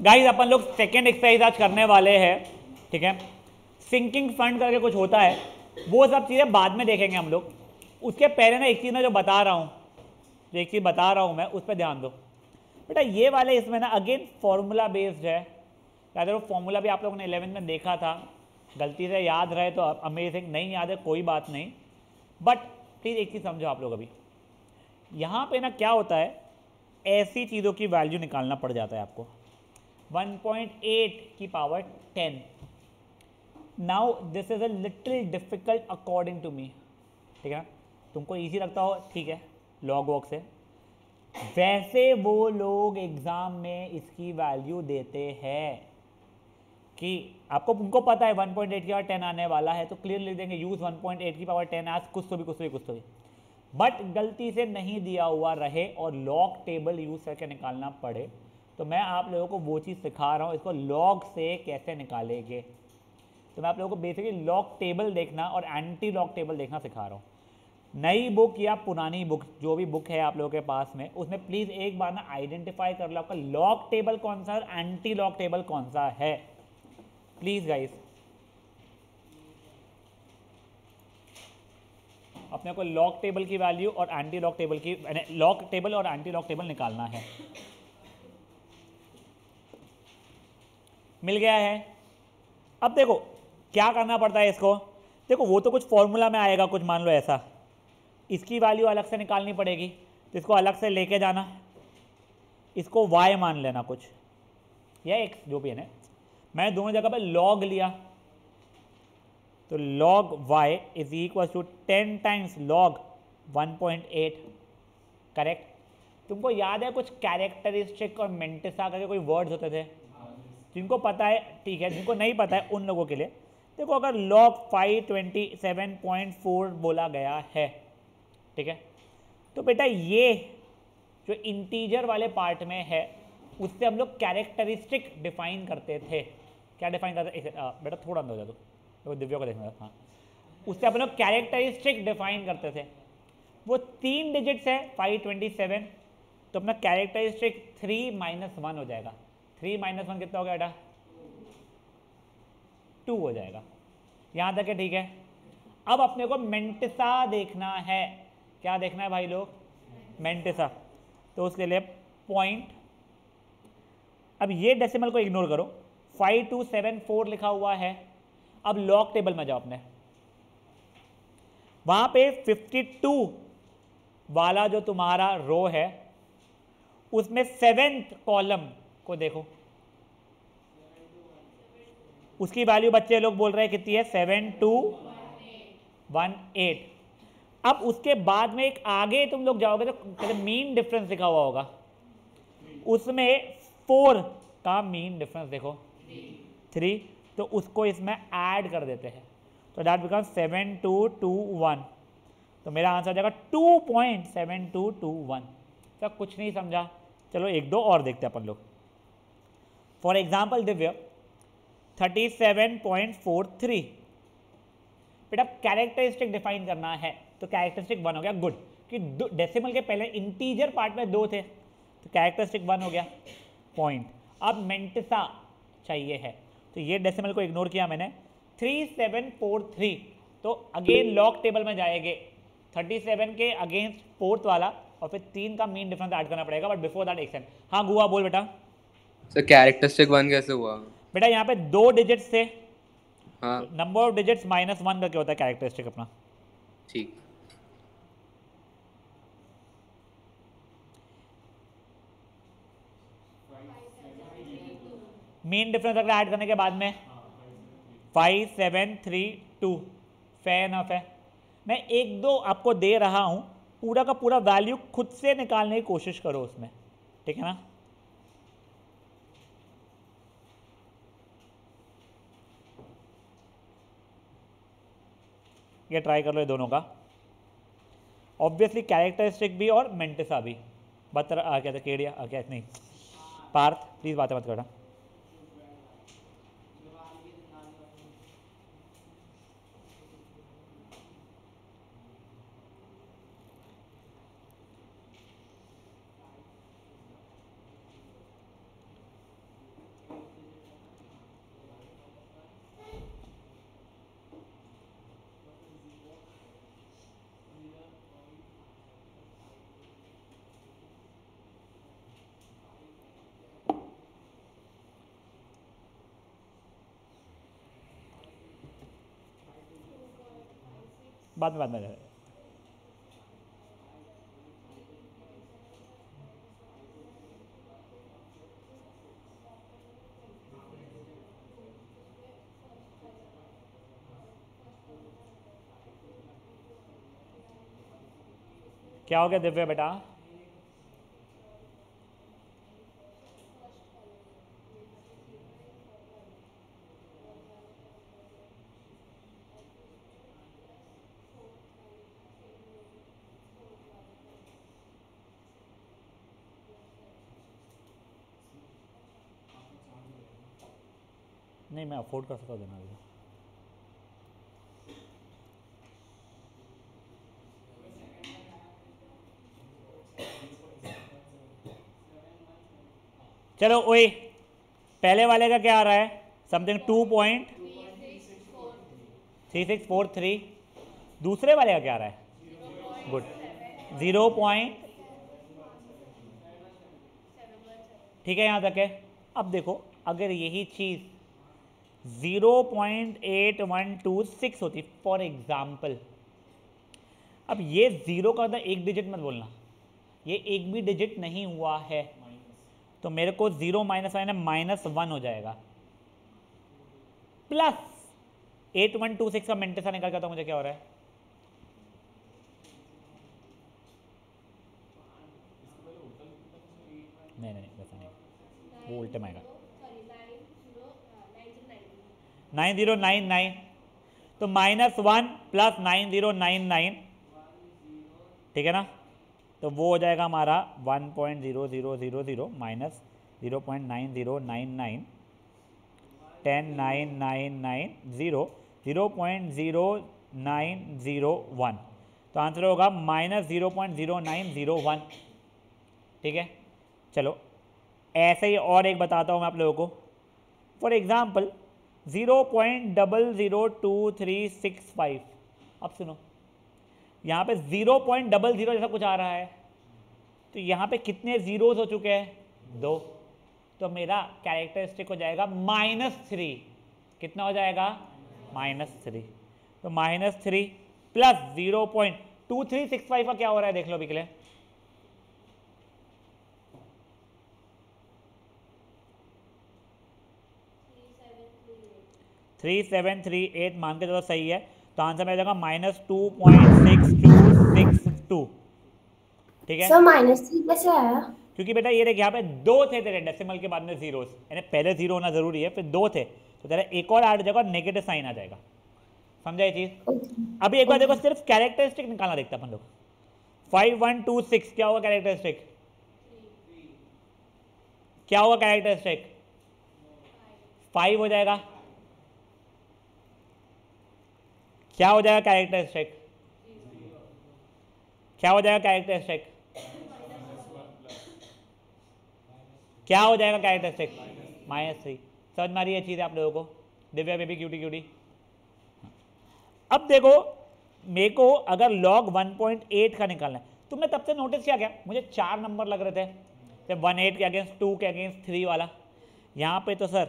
Guys अपन लोग second exercise आज करने वाले हैं, ठीक है। सिंकिंग फंड करके कुछ होता है, वो सब चीज़ें बाद में देखेंगे हम लोग। उसके पहले ना एक चीज़ मैं जो बता रहा हूँ, जो एक चीज़ बता रहा हूँ मैं, उस पर ध्यान दो बेटा। ये वाले इसमें ना अगेन फॉर्मूला बेस्ड है। याद रखो फॉर्मूला भी आप लोगों ने 11th में देखा था, गलती से याद रहे तो अमेजिंग, नहीं याद है कोई बात नहीं, बट प्लीज़ एक चीज़ समझो आप लोग। अभी यहाँ पे ना क्या होता है, ऐसी चीज़ों की वैल्यू निकालना पड़ जाता है आपको। 1.8 की power 10। Now this is a little difficult according to me, ठीक है। तुमको इजी लगता हो ठीक है, लॉग वॉक से। वैसे वो लोग एग्जाम में इसकी वैल्यू देते हैं कि आपको उनको पता है 1.8 की पावर 10 आने वाला है, तो क्लियर लिख देंगे यूज 1.8 की पावर 10 आज कुछ तो भी कुछ तो भी कुछ तो भी। बट गलती से नहीं दिया हुआ रहे और लॉग टेबल यूज करके निकालना पड़े, तो मैं आप लोगों को वो चीज़ सिखा रहा हूँ, इसको लॉग से कैसे निकालेंगे। तो मैं आप लोगों को बेसिकली लॉग टेबल देखना और एंटी लॉग टेबल देखना सिखा रहा हूँ। नई बुक या पुरानी बुक, जो भी बुक है आप लोगों के पास में, उसमें प्लीज़ एक बार ना आइडेंटिफाई कर लो आपका लॉग टेबल कौन सा है, एंटी लॉग टेबल कौन सा है, प्लीज़ गाइस। अपने को लॉग टेबल की वैल्यू और एंटी लॉग टेबल की, लॉग टेबल और एंटी लॉग टेबल निकालना है। मिल गया है। अब देखो क्या करना पड़ता है इसको। देखो वो तो कुछ फॉर्मूला में आएगा, कुछ मान लो ऐसा, इसकी वैल्यू अलग से निकालनी पड़ेगी, तो इसको अलग से लेके जाना, इसको y मान लेना कुछ या x जो भी है ना। मैंने दोनों जगह पे log लिया, तो log y is equal to 10 times log 1.8, correct. तुमको याद है कुछ कैरेक्टरिस्टिक और मेंटिसा करके कोई वर्ड्स होते थे, जिनको पता है ठीक है, जिनको नहीं पता है उन लोगों के लिए देखो। अगर log 527.4 बोला गया है, ठीक है, तो बेटा ये जो इंटीजर वाले पार्ट में है उससे हम लोग कैरेक्टरिस्टिक डिफाइन करते थे। क्या डिफाइन करते थे बेटा, थोड़ा अंदर हो जा तो दिव्या को देखना। हाँ, उससे हम लोग कैरेक्टरिस्टिक डिफाइन करते थे। वो 3 डिजिट्स है 527, तो अपना कैरेक्टरिस्टिक 3 - 1 हो जाएगा। 3 - 1 कितना हो गया बेटा, 2 हो जाएगा। यहाँ तक है ठीक है। अब अपने को मेंटिसा देखना है। क्या देखना है भाई लोग, मेंटिसा। तो उसके लिए पॉइंट, अब ये डेसिमल को इग्नोर करो, 5274 लिखा हुआ है। अब लॉग टेबल में जाओ अपने, वहां पे 52 वाला जो तुम्हारा रो है उसमें 7th कॉलम को देखो, उसकी वैल्यू बच्चे लोग बोल रहे हैं कितनी है, 7218। अब उसके बाद में एक आगे तुम लोग जाओगे तो मीन डिफरेंस लिखा हुआ होगा, उसमें 4 का मीन डिफरेंस देखो 3, तो उसको इसमें ऐड कर देते हैं, तो दैट बिकम 7221। तो मेरा आंसर आ जाएगा 2.7221। सर कुछ नहीं समझा, चलो एक दो और देखते हैं अपन लोग। फॉर एग्जाम्पल दिव्य 37.43, बेटा कैरेक्टरिस्टिक डिफाइन करना है, तो कैरेक्टरिस्टिक 1 हो गया, गुड। कि डेसिमल के पहले इंटीजर पार्ट में 2 थे, तो कैरेक्टरिस्टिक 1 हो गया पॉइंट। अब मेंटिसा चाहिए है, तो ये डेसिमल को इग्नोर किया मैंने, 3743। तो अगेन लॉग टेबल में जाएंगे, 37 के अगेंस्ट 4th वाला, और फिर 3 का मीन डिफरेंस ऐड करना पड़ेगा, बट बिफोर दैट एक्शन। हाँ गुआ बोल बेटा। सर कैरेक्टरिस्टिक 1 कैसे हुआ? बेटा यहाँ पे 2 डिजिट्स थे, हाँ तो नंबर ऑफ डिजिट्स -1 करके होता है कैरेक्टरिस्टिक अपना। ठीक। मीन डिफरेंस अगर ऐड करने के बाद में 5732, फेयर इनफ है। मैं एक दो आपको दे रहा हूं, पूरा का पूरा वैल्यू खुद से निकालने की कोशिश करो उसमें, ठीक है ना। ये ट्राई कर लो ये दोनों का, ऑब्वियसली कैरेक्टरिस्टिक भी और मेंटिसा भी। बता क्या था केडिया क्या नहीं, पार्थ प्लीज बातें मत करना। बाद में क्या हो गया दिव्या बेटा? नहीं, मैं अफोर्ड कर सकता हूँ देना भी। चलो वही पहले वाले का क्या आ रहा है? समथिंग 2.3643। दूसरे वाले का क्या आ रहा है? गुड 0. ठीक है, यहाँ तक है। अब देखो अगर यही चीज़ 0.8126 होती फॉर एग्जाम्पल, अब ये जीरो का मतलब एक डिजिट मत बोलना, ये एक भी डिजिट नहीं हुआ है, तो मेरे को 0 -1 हो जाएगा, प्लस 8126 का मेंटेसा निकल जाता, मुझे क्या हो रहा है? नहीं वैसा नहीं, वो उल्टे में आएगा 9099, तो -1 + 9099, ठीक है ना? तो वो हो जाएगा हमारा 1.0000 माइनस 0.9099 10990 0.0901, तो आंसर होगा -0.0901। ठीक है, चलो ऐसे ही और एक बताता हूँ मैं आप लोगों को। For example 0.002365। अब सुनो, यहाँ पे 0.00 जैसा कुछ आ रहा है, तो यहाँ पे कितने जीरोस हो चुके हैं? 2, तो मेरा कैरेक्टरिस्टिक हो जाएगा -3। कितना हो जाएगा? -3। तो -3 प्लस 0.2365 का क्या हो रहा है देख लो अभी के लिए। -3738 मान के चलो सही है, तो आंसर में आ जाएगा -2.6262। ठीक है, सर -3 कैसे आया? क्योंकि बेटा ये देख यहाँ पे 2 थे तेरे डेसिमल के बाद में जीरोस, यानी पहले 0 होना जरूरी है, फिर 2 थे, तो तेरा एक और ऐड हो जाएगा, नेगेटिव साइन आ जाएगा। समझा ये चीज? अभी एक बार देखो, सिर्फ कैरेक्टरिस्टिक निकालना देखता अपन लोग। 5126 क्या होगा कैरेक्टरिस्टिक? क्या होगा कैरेक्टरिस्टिक? 5 हो जाएगा। क्या हो जाएगा कैरेक्टरिस्टिक? क्या हो जाएगा कैरेक्टरिस्टिक? क्या हो जाएगा कैरेक्टरिस्टिक? -3। समझ में आ रही है चीज़ आप लोगों को? Divya baby cutie. अब देखो मेरे को अगर log 1.8 का निकालना है, तुमने तब से नोटिस किया क्या? मुझे 4 नंबर लग रहे थे, जब 18 के अगेंस्ट 2 के अगेंस्ट 3 वाला। यहाँ पे तो सर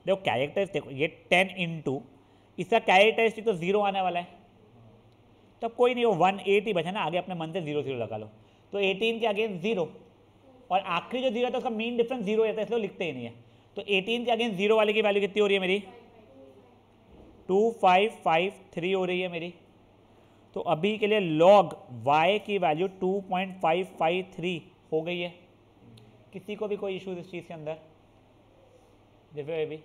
देखो कैरेक्टरिस्टिक, ये 10 × इसका कैरेक्टरिस्टिक तो 0 आने वाला है, तब कोई नहीं, वो 180 ही बचा ना, आगे अपने मन से 0 0 लगा लो, तो 18 के अगेंस्ट 0, और आखिरी जो 0 है तो उसका मीन डिफरेंस 0 रहता है, इसलिए लिखते ही नहीं है। तो 18 के अगेंस्ट 0 वाले की वैल्यू कितनी हो रही है मेरी? 2553 हो रही है मेरी। तो अभी के लिए log y की वैल्यू 2.553 हो गई है। किसी को भी कोई इशू इस चीज़ के अंदर? दिव्या भी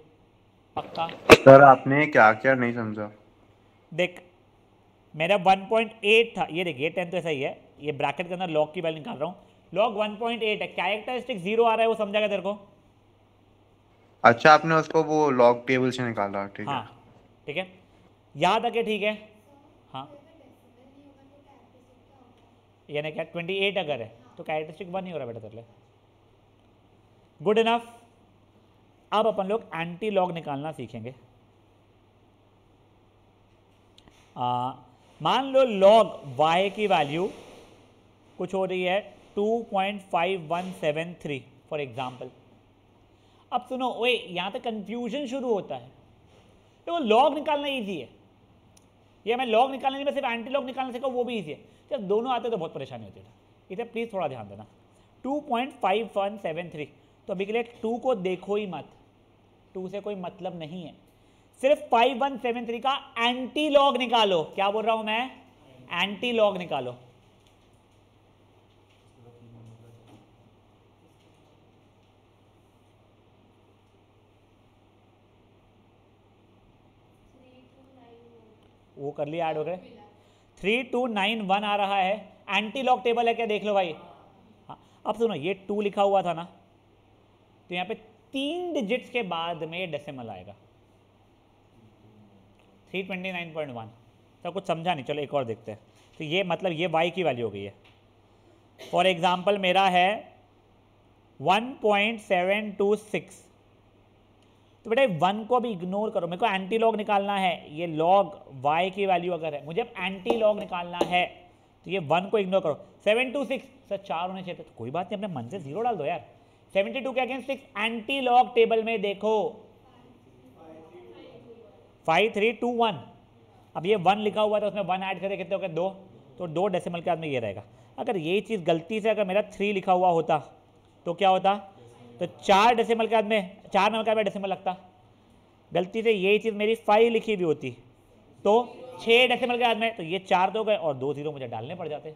पक्का? सर आपने क्या क्या नहीं समझा? देख मेरा 1.8 था, ये देखिए 10 तो ऐसा ही है, ये ब्रैकेट के अंदर log की वैल्यू निकाल रहा हूँ, log 1.8 है, कैरेक्टरिस्टिक 0 आ रहा है, वो समझा क्या तेरे को? अच्छा, आपने उसको वो लॉग टेबल से निकाला, ठीक है। हाँ ठीक है, यहाँ तक है, ठीक है। हाँ यानी क्या 28 अगर है तो कैरेक्टरिस्टिक 1 ही हो रहा है बेटा तेरे लिए। Good enough. अब अपन लोग एंटी लॉग निकालना सीखेंगे। मान लो log y की वैल्यू कुछ हो रही है 2.5173 फॉर एग्जाम्पल। अब सुनो ओए, यहाँ पे कंफ्यूजन शुरू होता है। तो log निकालना इजी है, ये मैं लॉग निकालने नहीं, मैं सिर्फ एंटी लॉग निकालना सीखा, वो भी ईजी है। जब दोनों आते तो बहुत परेशानी होती है, इसे प्लीज़ थोड़ा ध्यान देना। 2.5173, तो अभी के लिए 2 को देखो ही मत, 2 से कोई मतलब नहीं है, सिर्फ 5173 का एंटी लॉग निकालो। क्या बोल रहा हूं मैं? एंटी लॉग निकालो। वो कर लिया, ऐड हो गए। 3291 आ रहा है, एंटी लॉग टेबल है क्या, देख लो भाई। हाँ, अब सुनो, ये 2 लिखा हुआ था ना, तो यहाँ पे 3 डिजिट्स के बाद में डेसिमल आएगा 329.1। तो कुछ समझा नहीं, चलो एक और देखते हैं। तो ये मतलब ये y की वैल्यू हो गई है। फॉर एग्जाम्पल मेरा है 1.726, तो बेटा 1 को भी इग्नोर करो, मेरे को एंटी लॉग निकालना है। ये लॉग y की वैल्यू अगर है, मुझे अब एंटी लॉग निकालना है, तो ये 1 को इग्नोर करो। 726 सर 4 होने चाहिए, तो कोई बात नहीं, अपने मन से 0 डाल दो यार। 72 के अगेंस्ट 6, एंटी लॉग टेबल में देखो 5321। अब ये 1 लिखा हुआ था, उसमें 1 ऐड करके कितने हो गए 2, तो 2 डेसिमल के बाद में ये रहेगा। अगर यही चीज़ गलती से अगर मेरा 3 लिखा हुआ होता तो क्या होता, तो 4 डेसिमल के बाद में 4 नंबर के बाद में डेसिमल लगता। गलती से यही चीज़ मेरी 5 लिखी हुई होती तो 6 डेसिमल के बाद में, तो ये 4 तो गए और 2 0 मुझे डालने पड़ जाते।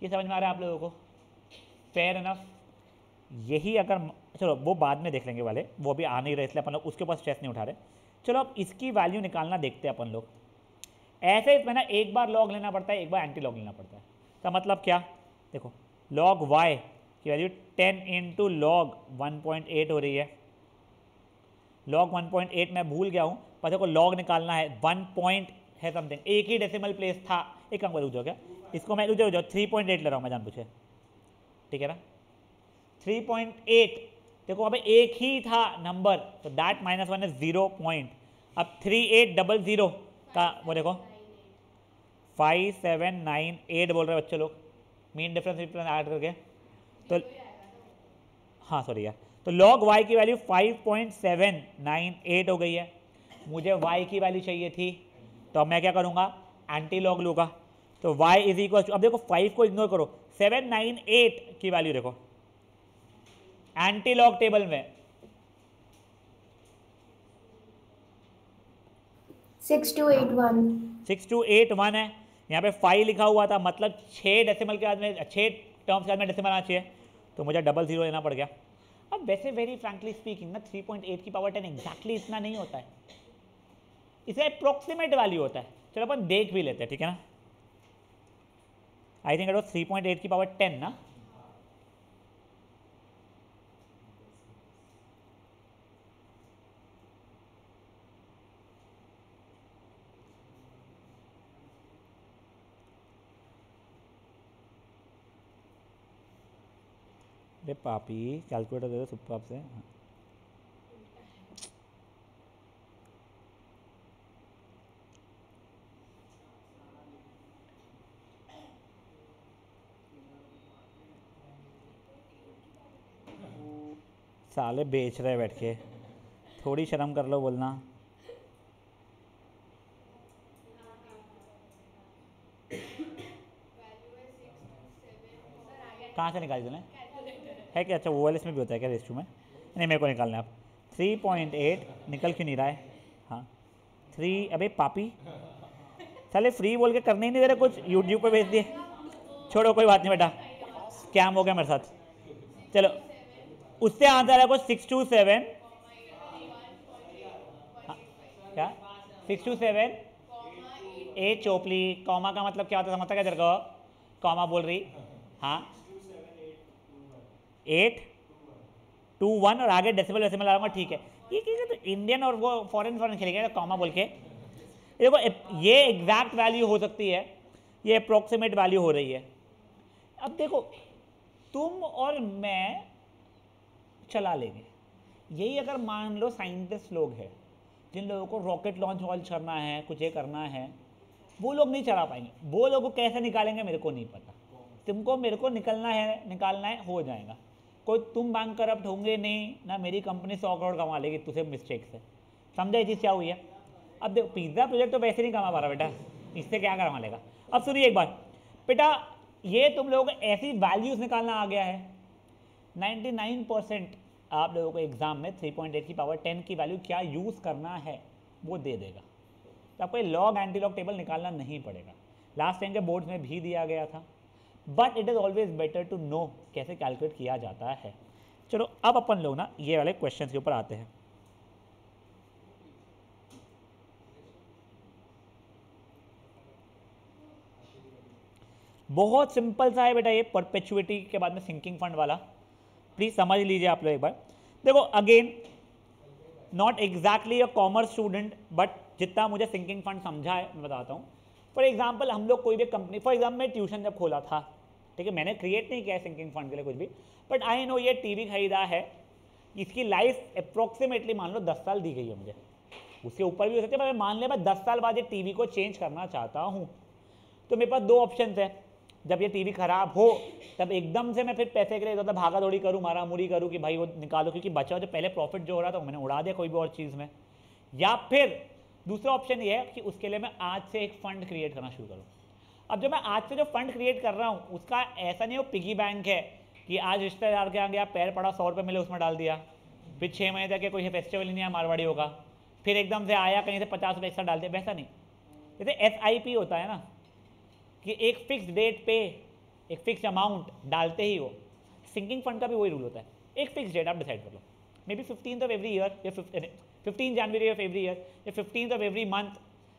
ये समझ में आ रहा है आप लोगों को? Fair enough. यही अगर, चलो वो बाद में देख लेंगे वाले, वो भी आ नहीं रहे इसलिए अपन लोग उसके ऊपर स्ट्रेस नहीं उठा रहे। चलो अब इसकी वैल्यू निकालना देखते हैं अपन लोग। ऐसे इसमें ना एक बार लॉग लेना पड़ता है, एक बार एंटी लॉग लेना पड़ता है। तो मतलब क्या, देखो लॉग y की वैल्यू 10 इंटू लॉग 1.8 हो रही है। लॉग 1.8 मैं भूल गया हूँ, पर देखो लॉग निकालना है, 1 पॉइंट है समथिंग, एक ही डेसिमल प्लेस था। एक काम रुक जाओ, क्या इसको मैं रुक जाओ 3.8 ले रहा हूँ मैं, जान पूछे, ठीक है ना। 3.8 देखो वहाँ पे एक ही था नंबर, तो दैट -1 इज 0 पॉइंट। अब 3800 का वो देखो 5798 बोल रहे हैं बच्चे लोग, मीन डिफरेंस ऐड करके, तो हाँ सॉरी यार, तो लॉग y की वैल्यू 5.798 हो गई है। मुझे y की वैल्यू चाहिए थी, तो अब मैं क्या करूँगा, एंटी लॉग लूँगा। तो y इज इक्वल टू, अब देखो 5 को इग्नोर करो, 798 की वैल्यू देखो एंटी लॉग टेबल में 6281 है। यहाँ पे 5 लिखा हुआ था, मतलब 6 डेसिमल के बाद में, 6 टर्म्स के बाद में डेसिमल आना चाहिए, तो मुझे 00 लेना पड़ गया। अब वैसे वेरी फ्रैंकली स्पीकिंग ना 3.8 की पावर 10 एग्जैक्टली इतना नहीं होता है, इसे अप्रोक्सीमेट वैल्यू होता है। चलो अपन देख भी लेते हैं, ठीक है ना। आई थिंक इट वाज 3.8 की पावर 10 ना। अरे पापी कैलकुलेटर दे दो सुपर आप से। साले बेच रहे बैठ के, थोड़ी शर्म कर लो बोलना। कहाँ से निकाली तूने, है क्या? अच्छा वो वाले इसमें भी होता है क्या रेस्टू में? नहीं मेरे को निकालना है अब। 3.8 निकल क्यों नहीं रहा है? हाँ 3, अबे पापी साले फ्री बोल के करने ही नहीं दे रहे कुछ, यूट्यूब पे भेज दिए। छोड़ो कोई बात नहीं बेटा, स्कैम हो गया मेरे साथ। चलो उससे आंसर है कुछ 627, हाँ, क्या 627 ए चोपली। कॉमा का मतलब क्या होता है समझता क्या तेरे को? कॉमा बोल रही, हाँ 821 और आगे डेसिमल वेसिमल आ रहा हूँ, ठीक है। ये क्या तो इंडियन और वो फॉरेन खेलेंगे कॉमा बोल के। देखो ये एग्जैक्ट वैल्यू हो सकती है, ये अप्रोक्सीमेट वैल्यू हो रही है। अब देखो तुम और मैं चला लेंगे, यही अगर मान लो साइंटिस्ट लोग हैं जिन लोगों को रॉकेट लॉन्च करना है, कुछ ये करना है, वो लोग नहीं चला पाएंगे। वो लोग को कैसे निकालेंगे मेरे को नहीं पता, तुमको मेरे को निकालना है हो जाएगा। कोई तुम बैंक करप्ट होंगे नहीं ना, मेरी कंपनी 100 करोड़ कमा लेगी तुझे मिस्टेक से। समझा ये चीज़ क्या हुई है? अब देखो पिज़्ज़ा प्रोजेक्ट तो वैसे नहीं कमा पा रहा बेटा, इससे क्या करवा लेगा। अब सुनिए एक बार बेटा, ये तुम लोगों को ऐसी वैल्यूज निकालना आ गया है 99% आप लोगों को एग्जाम में 3.8 की पावर 10 की वैल्यू क्या यूज़ करना है वो दे देगा, तो आपको लॉग एंटी लॉग टेबल निकालना नहीं पड़ेगा। लास्ट टाइम के बोर्ड्स में भी दिया गया था, but it is always better to know कैसे कैलकुलेट किया जाता है। चलो अब अपन लोग ना ये वाले क्वेश्चन के ऊपर आते हैं। बहुत सिंपल सा है बेटा ये परपेचुइटी के बाद में सिंकिंग फंड वाला, प्लीज समझ लीजिए आप लोग एक बार। देखो again not exactly a commerce student, but जितना मुझे सिंकिंग फंड समझा है मैं बताता हूँ। फॉर एग्जाम्पल हम लोग कोई भी कंपनी, फॉर एग्जाम्पल मैं ट्यूशन जब खोला था, ठीक है, मैंने क्रिएट नहीं किया है सिंकिंग फंड के लिए कुछ भी, बट आई नो ये टीवी खरीदा है, इसकी लाइफ अप्रोक्सीमेटली मान लो 10 साल दी गई है मुझे, उसके ऊपर भी हो सकती है, मैं मान ले मैं 10 साल बाद ये टीवी को चेंज करना चाहता हूँ, तो मेरे पास दो ऑप्शन है। जब ये टीवी खराब हो तब एकदम से मैं फिर पैसे के लिए इधर भागा दौड़ी करूँ, मारा मुड़ी करूँ कि भाई वो निकालो, क्योंकि बचा जो पहले प्रॉफिट जो हो रहा था मैंने उड़ा दिया कोई भी और चीज़ में। या फिर दूसरा ऑप्शन ये है कि उसके लिए मैं आज से एक फंड क्रिएट करना शुरू करूँ। अब जो मैं आज से जो फंड क्रिएट कर रहा हूँ उसका ऐसा नहीं हो पिगी बैंक है कि आज रिश्तेदार के आगे आप पैर पड़ा 100 रुपये मिले उसमें डाल दिया, फिर 6 महीने तक कोई फेस्टिवल ही नहीं है मारवाड़ी होगा, फिर एकदम से आया कहीं से 50 रुपये एक्स्ट्रा डाल दिया, वैसा नहीं। जैसे SIP होता है ना कि एक फिक्स डेट पे एक फिक्स अमाउंट डालते ही हो, सिंकिंग फंड का भी वही रूल होता है। एक फिक्स डेट आप डिसाइड कर लो, maybe 15th of every year या 15 जनवरी ऑफ एवरी ईयर या 15th ऑफ एवरी मंथ,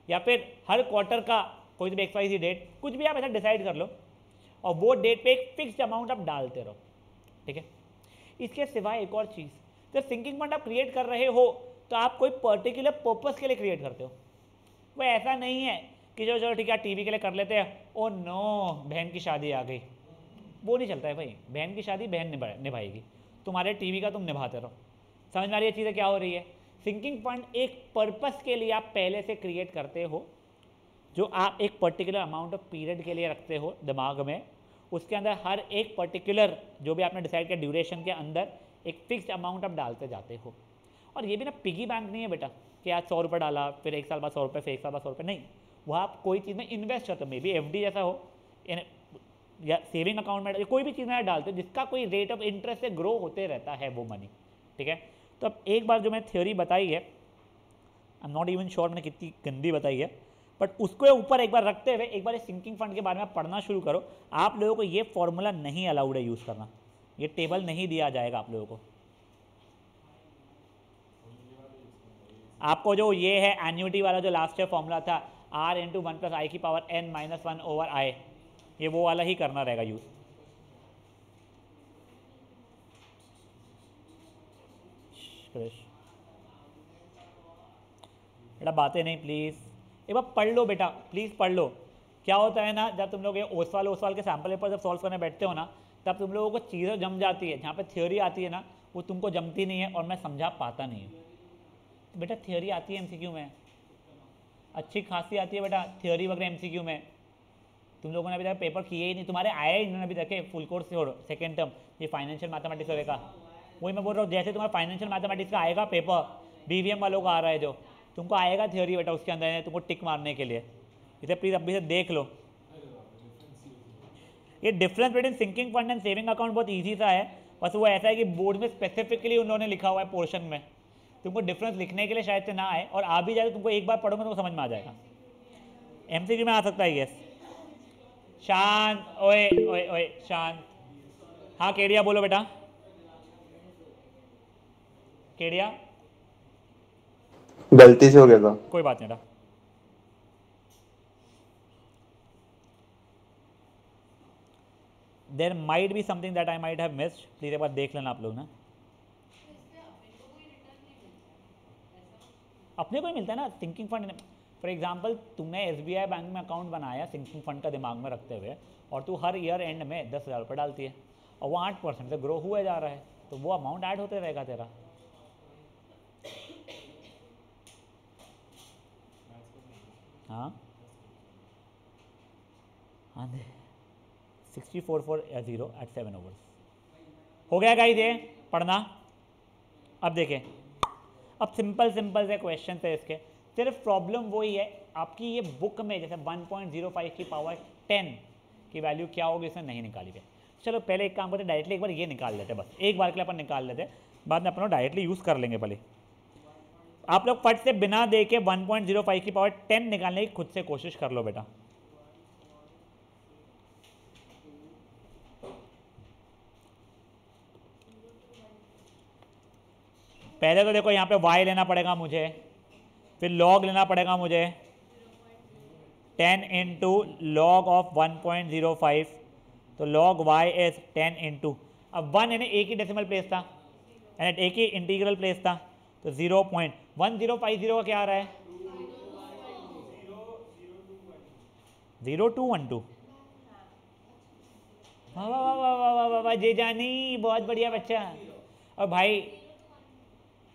या फिर हर क्वार्टर का कोई भी XYZ डेट, कुछ भी आप ऐसा डिसाइड कर लो और वो डेट पे एक फिक्स अमाउंट आप डालते रहो, ठीक है। इसके सिवाय एक और चीज़, जब सिंकिंग फंड आप क्रिएट कर रहे हो तो आप कोई पर्टिकुलर पर्पस के लिए क्रिएट करते हो। वो ऐसा नहीं है कि जो चलो ठीक है टीवी के लिए कर लेते हैं, ओ नो बहन की शादी आ गई, वो नहीं चलता है भाई। बहन की शादी बहन निभाएगी, तुम्हारे टीवी का तुम निभाते रहो। समझ में आ रही है चीज़ें क्या हो रही है। सिंकिंग फंड एक पर्पस के लिए आप पहले से क्रिएट करते हो, जो आप एक पर्टिकुलर अमाउंट ऑफ पीरियड के लिए रखते हो दिमाग में, उसके अंदर हर एक पर्टिकुलर जो भी आपने डिसाइड किया ड्यूरेशन के अंदर एक फिक्स अमाउंट आप डालते जाते हो। और ये भी ना पिगी बैंक नहीं है बेटा कि आज 100 रुपये डाला फिर एक साल बाद 100 रुपये, फिर एक साल बाद 100 रुपये, नहीं। वह आप कोई चीज़ में इन्वेस्ट करते हो, मे बी FD जैसा हो या सेविंग अकाउंट में, कोई भी चीज़ में डालते हो जिसका कोई रेट ऑफ इंटरेस्ट से ग्रो होते रहता है वो मनी, ठीक है। तो अब एक बार जो मैं थ्योरी बताई है, I am not even sure मैंने कितनी गंदी बताई है, बट उसको ऊपर एक बार रखते हुए एक बार इस सिंकिंग फंड के बारे में पढ़ना शुरू करो। आप लोगों को ये फॉर्मूला नहीं अलाउड है यूज़ करना, ये टेबल नहीं दिया जाएगा आप लोगों को। आपको जो ये है एन्युटी वाला जो लास्ट ईयर फॉर्मूला था R × 1 + I की पावर n - 1/i, ये वो वाला ही करना रहेगा यूज़। बेटा बातें नहीं प्लीज़, एक बार पढ़ लो बेटा, प्लीज़ पढ़ लो। क्या होता है ना, जब तुम लोग ये ओसवाल के सैम्पल पेपर जब सॉल्व करने बैठते हो ना, तब तुम लोगों को चीज़ें जम जाती है, जहाँ पे थ्योरी आती है ना वो तुमको जमती नहीं है और मैं समझा पाता नहीं हूँ। तो बेटा थ्योरी आती है MCQ में, अच्छी खासी आती है बेटा थ्योरी वगैरह MCQ में। तुम लोगों ने अभी तक पेपर किए ही नहीं, तुम्हारे आया ही नहीं अभी तक फुल कोर्स से और सेकेंड टर्म ये फाइनेंशियल मैथमेटिक्स वगैरह का। वही मैं बोल रहा हूँ, जैसे तुम्हारा फाइनेंशियल मैथमेटिक्स का आएगा पेपर, BVM वालों का आ रहा है जो, तुमको आएगा थ्योरी बेटा उसके अंदर है तुमको टिक मारने के लिए। इसे प्लीज़ अभी से देख लो। ये difference between sinking fund and saving account बहुत ईजी सा है, बस वो ऐसा है कि बोर्ड में स्पेसिफिकली उन्होंने लिखा हुआ है पोर्शन में, तुमको डिफरेंस लिखने के लिए शायद से ना आए, और आ भी जाए तो तुमको एक बार पढ़ोगे तो समझ में आ जाएगा। MCQ में आ सकता है यस। शांत, ओए ओए ओए शांत। हाँ केडिया बोलो बेटा, केडिया। गलती से हो गया था, कोई बात नहीं बेटा। There might be something that I might have missed, please एक बार देख लेना आप लोग ना। अपने को ही मिलता है ना सिंकिंग फंड। फॉर एग्जाम्पल तुमने SBI बैंक में अकाउंट बनाया सिंकिंग फंड का दिमाग में रखते हुए, और तू हर ईयर एंड में 10,000 रुपये डालती है और वो 8% से ग्रो हुए जा रहा है, तो वो अमाउंट ऐड होते रहेगा तेरा। हाँ हाँ 6440 at 7 overs हो गया गाइस ये पढ़ना। अब देखें, अब सिंपल से क्वेश्चन है इसके, सिर्फ प्रॉब्लम वही है आपकी ये बुक में जैसे 1.05 की पावर 10 की वैल्यू क्या होगी इसने नहीं निकाली है। चलो पहले एक काम करते, डायरेक्टली एक बार ये निकाल लेते, बस एक बार के लिए अपन निकाल लेते, बाद में अपन डायरेक्टली यूज़ कर लेंगे। पहले आप लोग फट से बिना दे के 1.05 की पावर 10 निकालने की खुद से कोशिश कर लो बेटा। पहले तो देखो यहाँ पे y लेना पड़ेगा मुझे, फिर log लेना पड़ेगा मुझे 10 इंटू लॉग ऑफ 1.05, तो log y इज 10 इंटू, अब 1 यानी एक ही डेसिमल प्लेस था, यानी एक ही इंटीग्रल प्लेस था, तो 0.1050 का क्या आ रहा है 0212। वाह वाह वाह वाह वाह वाह वाह जे जानी, बहुत बढ़िया बच्चा। और भाई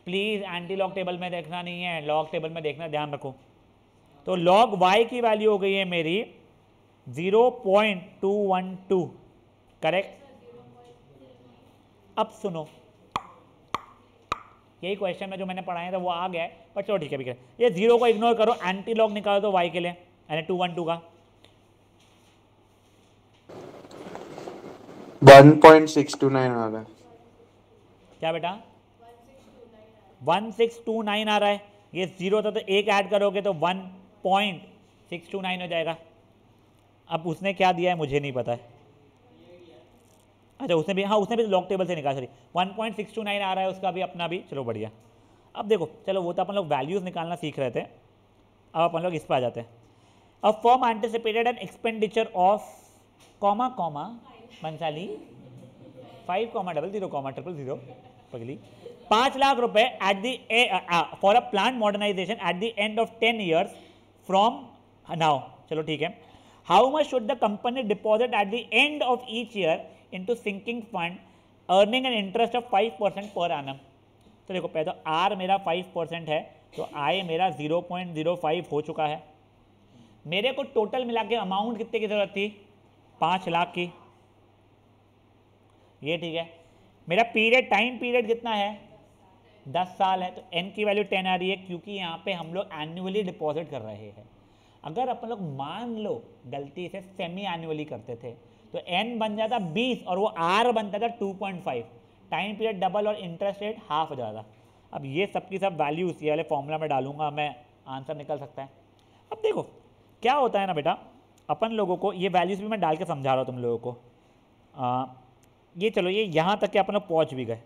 प्लीज़ एंटी लॉग टेबल में देखना नहीं है, लॉग टेबल में देखना, ध्यान रखो। तो लॉग y की वैल्यू हो गई है मेरी 0.212, करेक्ट। अब सुनो, यही क्वेश्चन में जो मैंने पढ़ाया था वो आ गया है, पर चलो ठीक है, ये 0 को इग्नोर करो, एंटी लॉग निकालो तो y के लिए, यानी 212 का 1.629 आ रहा है। क्या बेटा 1629 आ रहा है, ये 0 था तो एक ऐड करोगे तो 1.629 हो जाएगा। अब उसने क्या दिया है मुझे नहीं पता है, अच्छा उसने भी, हाँ उसने भी लॉग टेबल से निकाला, सॉरी 1.629 आ रहा है उसका भी, अपना भी, चलो बढ़िया। अब देखो चलो वो तो अपन लोग वैल्यूज़ निकालना सीख रहे थे, अब अपन लोग इस पर आ जाते हैं। A firm anticipated an expenditure of comma comma बंसाली 5,00,00,000 पगली 5 लाख रुपए at the for a plant modernization at the end of 10 years from now, चलो ठीक है। How much should the company deposit at the end of each year into sinking fund earning an interest of 5% per annum. तो देखो पहले तो are मेरा 5% है, तो आई मेरा 0.05 हो चुका है। मेरे को टोटल मिला के अमाउंट कितने की जरूरत थी 5 लाख की, ये ठीक है। मेरा पीरियड, टाइम पीरियड कितना है 10 साल है, तो n की वैल्यू 10 आ रही है, क्योंकि यहाँ पे हम लोग एनुअली डिपॉजिट कर रहे हैं। अगर अपन लोग मान लो गलती से सेमी एनुअली करते थे तो n बन जाता 20 और वो r बनता था 2.5, टाइम पीरियड डबल और इंटरेस्ट रेट हाफ हो जाता। अब ये सब की सब वैल्यूज ये वाले फॉर्मूला में डालूंगा मैं, आंसर निकल सकता है। अब देखो क्या होता है ना बेटा, अपन लोगों को ये वैल्यूज भी मैं डाल के समझा रहा हूँ तुम लोगों को। ये चलो ये यहाँ तक के अपन लोग पहुँच भी गए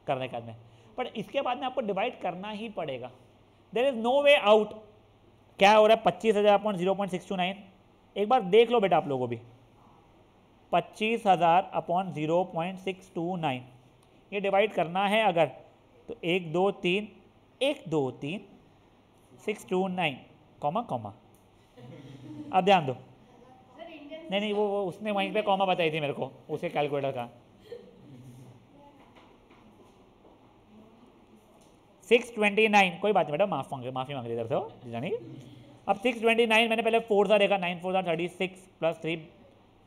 करने का में, पर इसके बाद में आपको डिवाइड करना ही पड़ेगा, there is no way out. क्या हो रहा है 25,000/0.629, एक बार देख लो बेटा आप लोगों भी, 25,000/0.629 ये डिवाइड करना है अगर, तो 1 2 3 1 2 3 629 कॉमा कॉमा। अब ध्यान दो, नहीं वो उसने वहीं पे कॉमा बताई थी मेरे को, उसके कैलकुलेटर का 629, कोई बात नहीं बेटा, माफ़ी मांग रही इधर से हो जानी। अब 629 मैंने पहले 4 सा देखा, 9 4 36 + 3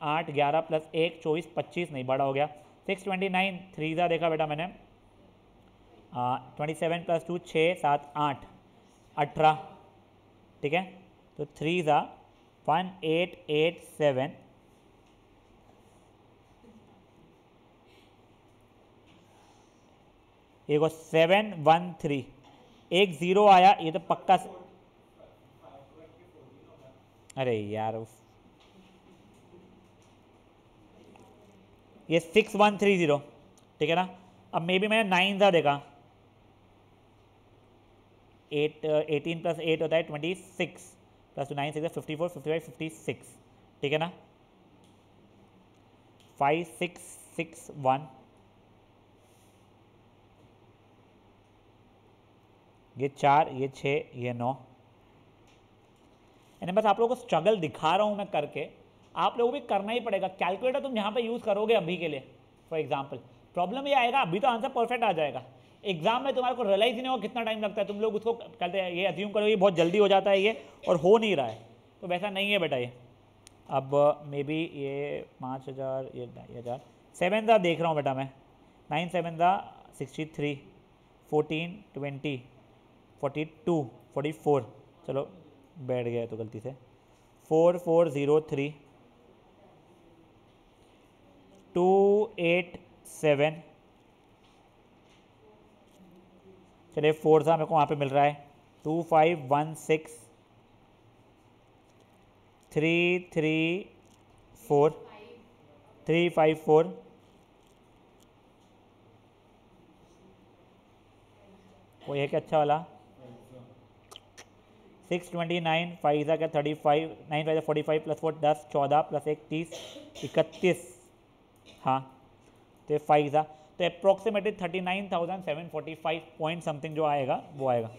8 11 + 1 24 25 नहीं बड़ा हो गया। 629 3 सा देखा बेटा मैंने, 27 + 2 6 7 8 18, ठीक है। तो 3 सा 1887, एक 713, एक 0 आया, ये तो पक्का अरे यार ये 6130, ठीक है ना। अब मे बी मैंने 9 सा देखा, 18 + 8 होता है 26 + 9 6 54 55 56, ठीक है ना। 5661, ये 4 ये 6 ये 9, यानी बस आप लोगों को स्ट्रगल दिखा रहा हूँ मैं करके, आप लोगों को भी करना ही पड़ेगा। कैलकुलेटर तुम यहाँ पे यूज़ करोगे अभी के लिए फॉर एग्जांपल, प्रॉब्लम ये आएगा, अभी तो आंसर परफेक्ट आ जाएगा, एग्जाम में तुम्हारे को रियलाइज ही नहीं होगा कितना टाइम लगता है। तुम लोग उसको कहते हैं, ये अज्यूम करो ये बहुत जल्दी हो जाता है ये, और हो नहीं रहा है, तो वैसा नहीं है बेटा ये। अब मे बी ये 5000, ये 1000, 7 सा देख रहा हूँ बेटा मैं, 9 7 सा 63 14 20 42 44, चलो बैठ गया तो गलती से 4403 287, चलिए 4 सा मेरे को वहाँ पे मिल रहा है 2516 334 354 वो ये क्या अच्छा वाला 629 5 क्या 35 9 5 45 प्लस 4 10 14 प्लस 1 30 31, हाँ तो 5 था तो अप्रोक्सीमेटली 39,745 पॉइंट समथिंग जो आएगा वो आएगा।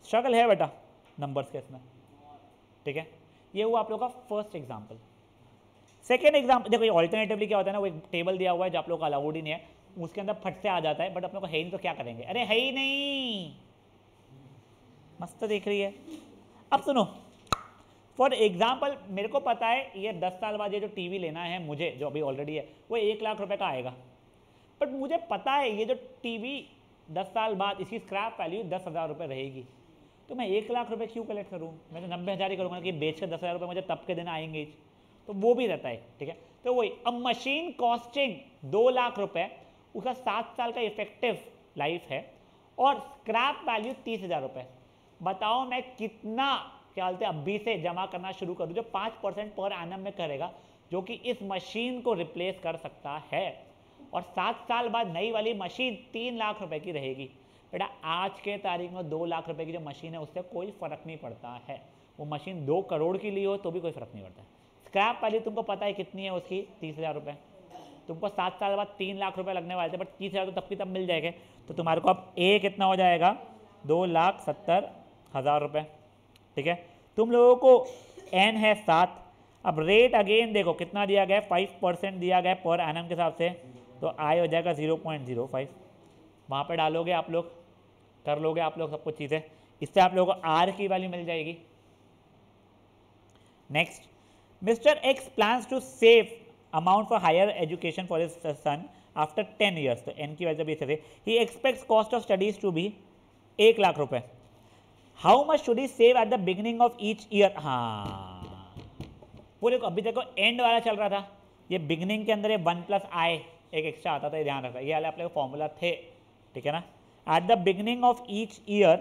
स्ट्रगल है बेटा नंबर्स के इसमें, ठीक है। ये हुआ आप लोगों का फर्स्ट एग्जाम्पल। सेकेंड एग्जाम्पल देखो, ये ऑल्टरनेटिवली क्या होता है ना, वो एक टेबल दिया हुआ है जो आप लोग का अलाउड ही नहीं है, उसके अंदर फट से आ जाता है, बट अपने को है ही नहीं तो क्या करेंगे, अरे है ही नहीं, मस्त देख रही है। अब सुनो, फॉर एग्जाम्पल मेरे को पता है ये 10 साल बाद ये जो टीवी लेना है मुझे, जो अभी ऑलरेडी है, वो 1 लाख रुपए का आएगा, बट मुझे पता है ये जो टीवी 10 साल बाद इसकी स्क्रैप वैल्यू 10,000 रुपये रहेगी, तो मैं 1 लाख रुपए क्यों कलेक्ट करूँ, मैं तो 90,000 ही करूँगा कि बेच कर 10,000 रुपये मुझे तब के दिन आएंगे ही, तो वो भी रहता है, ठीक है। तो वही, अब मशीन कॉस्टिंग 2 लाख रुपए, उसका 7 साल का इफेक्टिव लाइफ है और स्क्रैप वैल्यू 30,000 रुपये। बताओ मैं कितना क्या बोलते हैं अभी से जमा करना शुरू कर दूँ जो 5% पर एनम में करेगा, जो कि इस मशीन को रिप्लेस कर सकता है, और 7 साल बाद नई वाली मशीन 3 लाख रुपए की रहेगी। बेटा आज के तारीख में 2 लाख रुपए की जो मशीन है उससे कोई फ़र्क नहीं पड़ता है, वो मशीन 2 करोड़ की ली हो तो भी कोई फ़र्क नहीं पड़ता है। स्क्रैप वैल्यू तुमको पता है कितनी है उसकी, 30,000 रुपये। तुमको 7 साल बाद 3 लाख रुपए लगने वाले थे, बट 30,000 तो तब की तब मिल जाएंगे, तो तुम्हारे को अब ए कितना हो जाएगा, 2,70,000 रुपये, ठीक है। तुम लोगों को एन है 7। अब रेट अगेन देखो कितना दिया गया है, 5% दिया गया है पर एनम के हिसाब से, तो आई हो जाएगा 0.05। वहाँ पे डालोगे आप लोग, कर लोगे आप लोग सब कुछ चीज़ें, इससे आप लोगों को आर की वैल्यू मिल जाएगी। Next, mister X plans to save amount for higher education for his son after 10 years, तो एन की वजह भी ऐसे ही expects cost of studies to be 1 lakh रुपए। How much should he save at the beginning of each year. हाँ पूरे को अभी देखो एंड वाला चल रहा था, ये बिगिनिंग के अंदर ये 1 + i एक एक्स्ट्रा आता था, ये ध्यान रखा, ये वाले अपने फॉर्मूला थे, ठीक है ना। Eight the beginning of each year,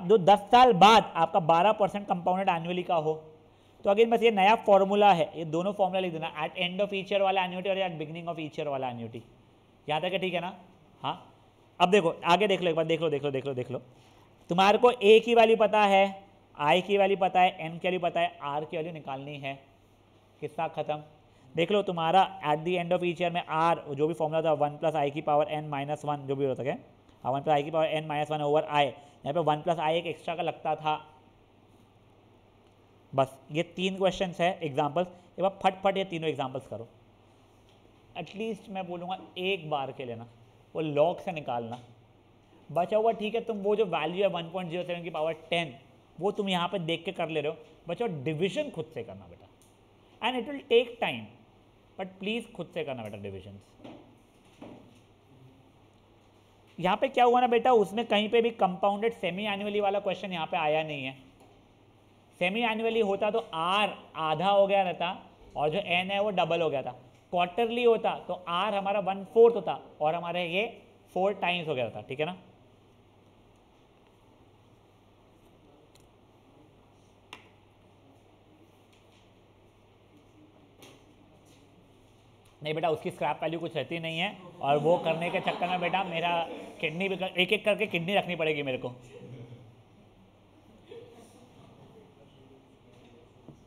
जो 10 साल बाद आपका 12% कंपाउंडेड एनुअली का हो, तो अगेन बस ये नया फॉर्मूला है, ये दोनों फॉर्मूला लिख देना, at end of each year वाला एन्युटी और at beginning of each year वाला एन्युटी। यहाँ तक है, ठीक है ना। हाँ अब देखो आगे देख लो एक बार, देख लो तुम्हारे को ए की वैल्यू पता है, आई की वैल्यू पता है, एन की वैल्यू पता है, आर की वैल्यू निकालनी है, किस्सा खत्म। देख लो तुम्हारा eight the end of each year में आर जो भी फॉर्मूला था 1 + i की पावर n - 1 जो भी होता है, 1 + i की पावर n - 1 ओवर i, यहाँ पे 1 + i एक एक्स्ट्रा का लगता था। बस ये 3 क्वेश्चन है एग्जाम्पल्स, एक बार फट ये तीनों एग्जाम्पल्स करो, एटलीस्ट मैं बोलूँगा एक बार के लेना, वो लॉग से निकालना बचा हुआ, ठीक है। तुम वो जो वैल्यू है 1.07 की पावर 10 वो तुम यहाँ पे देख के कर ले रहे हो, बचा डिविजन खुद से करना बेटा, and it will take time, but please खुद से करना बेटा डिविजन। यहाँ पे क्या हुआ ना बेटा, उसमें कहीं पे भी कंपाउंडेड सेमी एनुअली वाला क्वेश्चन यहाँ पे आया नहीं है। सेमी एनुअली होता तो आर आधा हो गया रहता और जो एन है वो डबल हो गया था। क्वार्टरली होता तो आर हमारा 1/4 होता और हमारे ये 4 टाइम्स हो गया था, ठीक है ना। नहीं बेटा उसकी स्क्रैप वैल्यू कुछ रहती नहीं है, और वो करने के चक्कर में बेटा मेरा किडनी भी एक एक करके किडनी रखनी पड़ेगी मेरे को।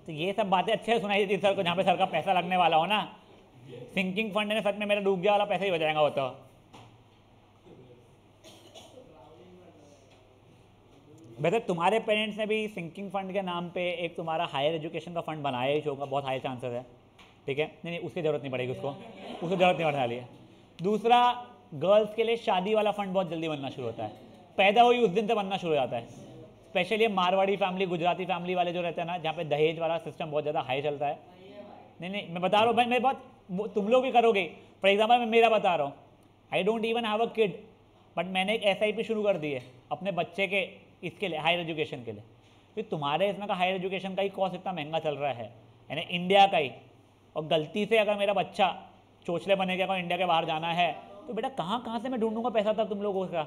तो ये सब बातें अच्छे से सुनाई देती सर को, जहाँ पे सर का पैसा लगने वाला हो ना। सिंकिंग फंड ने सच में मेरा डूब गया वाला पैसा ही हो जाएगा वो तो। वैसे तुम्हारे पेरेंट्स ने भी सिंकिंग फंड के नाम पे एक तुम्हारा हायर एजुकेशन का फंड बनाया ही होगा, बहुत हाई चांसेस है, ठीक है। नहीं उसकी ज़रूरत नहीं पड़ेगी उसको ज़रूरत नहीं पड़ने वाली है। दूसरा, गर्ल्स के लिए शादी वाला फंड बहुत जल्दी बनना शुरू होता है, पैदा हुई उस दिन से बनना शुरू हो जाता है। Specially Marwari family, Gujarati family वाले जो रहते हैं ना, जहाँ पे दहेज वाला सिस्टम बहुत ज़्यादा हाई चलता है। नहीं मैं बता रहा हूँ भाई, मेरी बात तुम लोग भी करोगे। फॉर एग्जाम्पल मैं मेरा बता रहा हूँ, I don't even have a kid, but मैंने एक SIP शुरू कर दी है अपने बच्चे के इसके लिए, हायर एजुकेशन के लिए। फिर तुम्हारे इसमें का हायर एजुकेशन का ही कॉस्ट इतना महंगा चल रहा है, यानी इंडिया का ही। और गलती से अगर मेरा बच्चा चोचले बने के अगर इंडिया के बाहर जाना है तो बेटा कहाँ कहाँ से मैं ढूंढूंगा पैसा तब तुम लोगों का।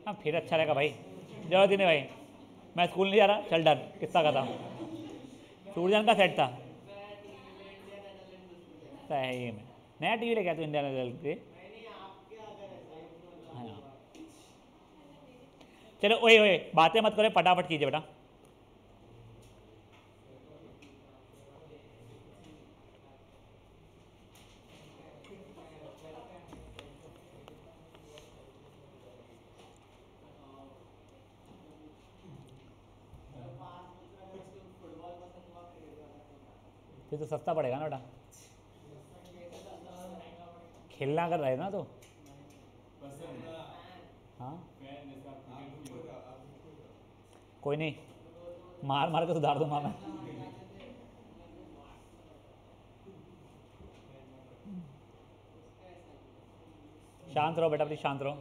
हाँ फिर अच्छा रहेगा भाई, जरूरत ही नहीं भाई, मैं स्कूल नहीं जा रहा, चल डर। किस्सा का था, सूरजन का सेट था सही में। नया टीवी लेके आया तू इंडिया के। हाँ चलो, ओए ओए बातें मत करो, फटाफट कीजिए बेटा। फिर तो सस्ता पड़ेगा ना बेटा, खेलना कर रहे ना तो। हाँ कोई नहीं, मार मार के सुधार दूंगा मैं। शांत रहो बेटा, प्लीज शांत रहो।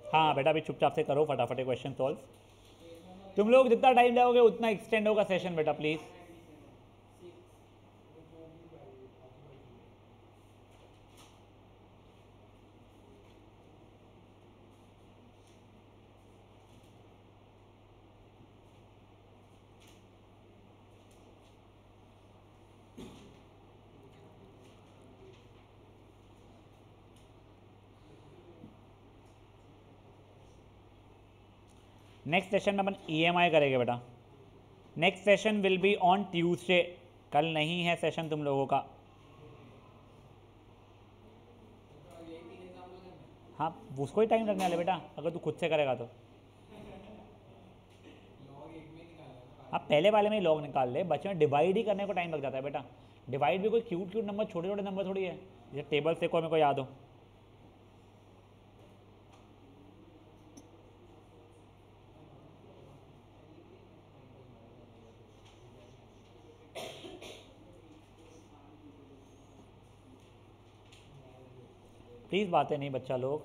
हाँ बेटा अभी चुपचाप से करो, फटाफट क्वेश्चन सॉल्व। तुम लोग जितना टाइम जाओगे उतना एक्सटेंड होगा सेशन बेटा, प्लीज। नेक्स्ट सेशन में अपन EMI करेंगे बेटा। Next session will be on Tuesday, कल नहीं है सेशन तुम लोगों का। हाँ उसको ही टाइम लगने वाले बेटा, अगर तू खुद से करेगा तो। आप पहले वाले में ही लॉग निकाल ले, बच्चे में डिवाइड ही करने को टाइम लग जाता है बेटा। डिवाइड भी कोई क्यूट क्यूट नंबर, छोटे छोटे नंबर थोड़ी है, जैसे टेबल से कोई मेरे को याद हो। प्लीज़ बातें नहीं बच्चा लोग।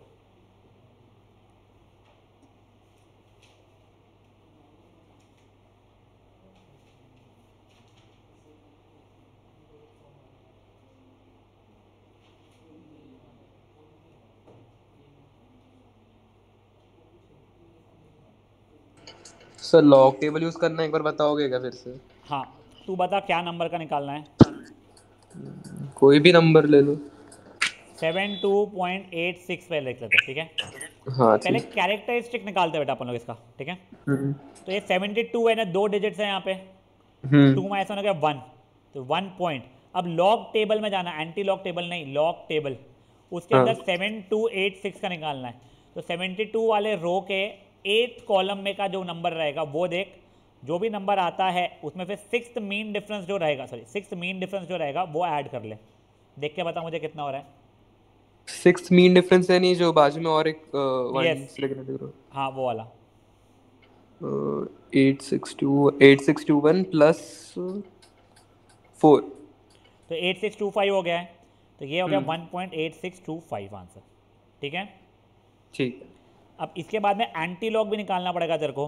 सर लॉग टेबल यूज करना एक बार बताओगे क्या फिर से? हाँ तू बता क्या नंबर का निकालना है। कोई भी नंबर ले लो। 72.86 पे लिख लेते हैं, ठीक है। हाँ पहले ठीक। कैरेक्टरिस्टिक निकालते हैं बेटा अपन लोग इसका, ठीक है। हम्म तो ये 72 है ना, 2 डिजिट्स है यहाँ पे, तो हम्म 2 में ऐसा हो गया 1, तो 1 पॉइंट। अब लॉग टेबल में जाना, एंटी लॉग टेबल नहीं, लॉग टेबल। उसके हाँ। अंदर 7286 का निकालना है। तो 72 वाले रो के 8th कॉलम में का जो नंबर रहेगा वो देख, जो भी नंबर आता है उसमें फिर 6th मीन डिफरेंस जो रहेगा, सॉरी 6th मीन डिफरेंस जो रहेगा वो ऐड कर ले। देख के बता मुझे कितना हो रहा है। 6 मीन डिफरेंस है नहीं जो बाजू में और एक वन Yes. सेलेक्ट करो। हाँ वो वाला 8621 प्लस 4। तो 8625 हो गया है, तो ये हो गया हम्म। 1.8625 आंसर, ठीक है। ठीक है। अब इसके बाद में एंटी लॉग भी निकालना पड़ेगा तेरे को।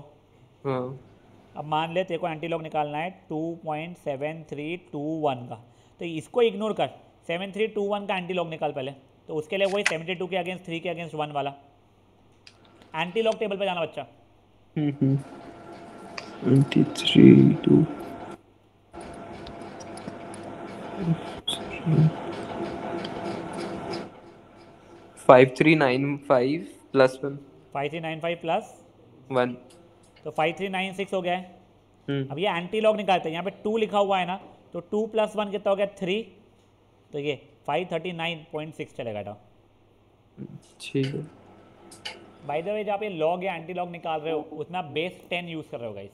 हाँ अब मान ले तेरे को एंटी लॉग निकालना है 2.7321 का, तो इसको इग्नोर कर, 7321 का एंटी लॉग निकाल पहले। तो उसके लिए वही 72 के अगेंस्ट 3 के अगेंस्ट 1 वाला एंटी लॉग टेबल पे जाना बच्चा। 23 2 5395 प्लस 1 5395 प्लस 1। तो 5396 हो गया है। अब ये एंटी लॉग निकालते हैं, यहाँ पे 2 लिखा हुआ है ना, तो 2 + 1 कितना हो गया 3, तो ये 539.6 चलेगा बेटा। ठीक है। बाय द वे जहाँ पे लॉग या एंटी लॉग निकाल रहे हो उसमें आप बेस 10 यूज़ कर रहे हो गाइस।